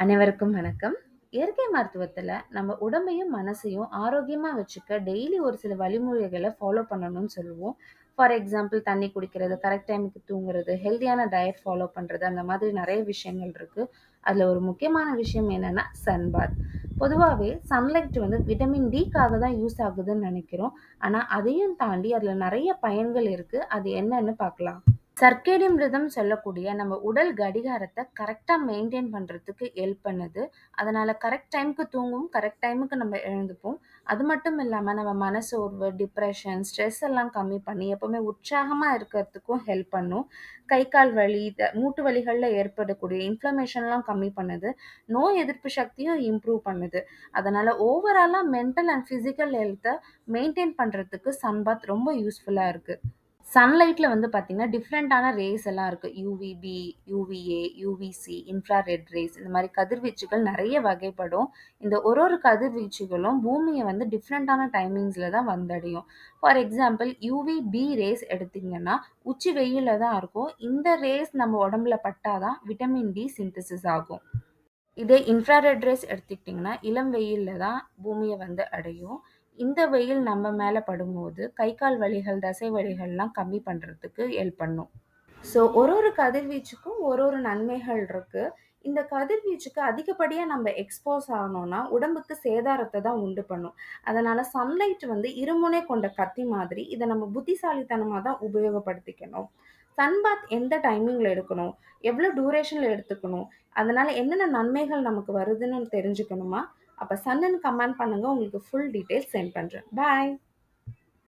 அனைவருக்கும் வணக்கம். இயற்கை மருத்துவத்துல நம்ம உடம்பையும், மனசையும் ஆரோக்கியமா வச்சுக்க டெய்லி ஒரு சில வழிமுறைகள ஃபாலோ பண்ணணும்னு சொல்லுவோம். ஃபார் எக்ஸாம்பிள் தண்ணி குடிக்கிறது, கரெக்ட் டைமுக்கு தூங்குறது, ஹெல்தியான டயட் ஃபாலோ பண்றது, அந்த மாதிரி நெறைய விஷயங்கள் இருக்கு. அதுல ஒரு முக்கியமான விஷயம் என்னன்னா, சன் பாத். பொதுவாவே சன்லைட் வந்து விட்டமின் டிக்காக தான் யூஸ் ஆகுதுன்னு நெனைக்கிறோம். ஆனா அதையும் தாண்டி அதுல நெறைய பயன்கள் இருக்கு. அது என்னன்னு பார்க்கலாம். சர்க்கேடியம் ரிதம் சொல்லக்கூடிய நம்ம உடல் கடிகாரத்த கரெக்ட்டா மெயின்டெயின் பண்றதுக்கு ஹெல்ப் பண்ணுது. அதனால கரெக்ட் டைம்க்கு தூங்குவோம், கரெக்ட் டைமுக்கு நம்ம எழுந்துப்போம். அது மட்டும் இல்லாம நம்ம மனசோர்வு, டிப்ரஷன், ஸ்ட்ரெஸ் எல்லாம் கம்மி பண்ணி எப்பவுமே உற்சாகமா இருக்கிறதுக்கும் ஹெல்ப் பண்ணும். கை, கால் வலி, மூட்டு வலிகள்ல ஏற்படக்கூடிய இன்ஃப்ளமேஷன்லாம் கம்மி பண்ணுது. நோய் எதிர்ப்பு சக்தியும் இம்ப்ரூவ் பண்ணுது. அதனால ஓவராலா மென்டல் அண்ட் பிசிக்கல் ஹெல்த்த மெயின்டெயின் பண்றதுக்கு சன் பாத் ரொம்ப யூஸ்ஃபுல்லா இருக்கு. சன்லைட்ல வந்து பார்த்தீங்கன்னா, டிஃப்ரெண்ட்டான ரேஸ் எல்லாம் இருக்கு. யுவிபி, யுவிஏ, யுவிசி, இன்ஃப்ராரெட் ரேஸ் இந்த மாரி கதிர்வீச்சுகள் நெறைய வகைப்படும். இந்த ஒரு கதிர்வீச்சுகளும் பூமிய வந்து டிஃப்ரெண்ட்டான டைமிங்ஸ்ல தான் வந்தடையும். ஃபார் எக்ஸாம்பிள் யுவிபி ரேஸ் எடுத்தீங்கன்னா, உச்சி வெயில்ல தான் இருக்கும். இந்த ரேஸ் நம்ம உடம்புல பட்டா தான் விட்டமின் டி சிந்தசிஸ் ஆகும். இதே இன்ஃப்ராரெட் ரேஸ் எடுத்துக்கிட்டிங்கன்னா, இளம் வெயில்ல தான் பூமிய வந்து அடையும். இந்த வெயில் நம்ம மேல படும்போது, கை, கால் வலிகள், தசை வலிகள்லாம் கம்மி பண்றதுக்கு ஹெல்ப் பண்ணும். ஸோ ஒரு கதிர்வீச்சுக்கும் ஒரு நன்மைகள் இருக்கு. இந்த கதிர்வீச்சுக்கு அதிகப்படியா நம்ம எக்ஸ்போஸ் ஆனோம்னா, உடம்புக்கு சேதாரத்த தான் உண்டு பண்ணும். அதனால சன்லைட் வந்து இருமுனை கொண்ட கத்தி மாதிரி, இத நம்ம புத்திசாலித்தனமா தான் உபயோகப்படுத்திக்கணும். சன் பாத் எந்த டைமிங்ல எடுக்கணும்? எவ்வளோ டியூரேஷன்ல எடுத்துக்கணும்? அதனால என்னென்ன நன்மைகள் நமக்கு வருதுன்னு தெரிஞ்சுக்கணுமா? அப்ப சன்னுன்னு கமெண்ட் பண்ணுங்க. உங்களுக்கு ஃபுல் டீட்டெயில்ஸ் சென்ட் பண்றேன். பாய்.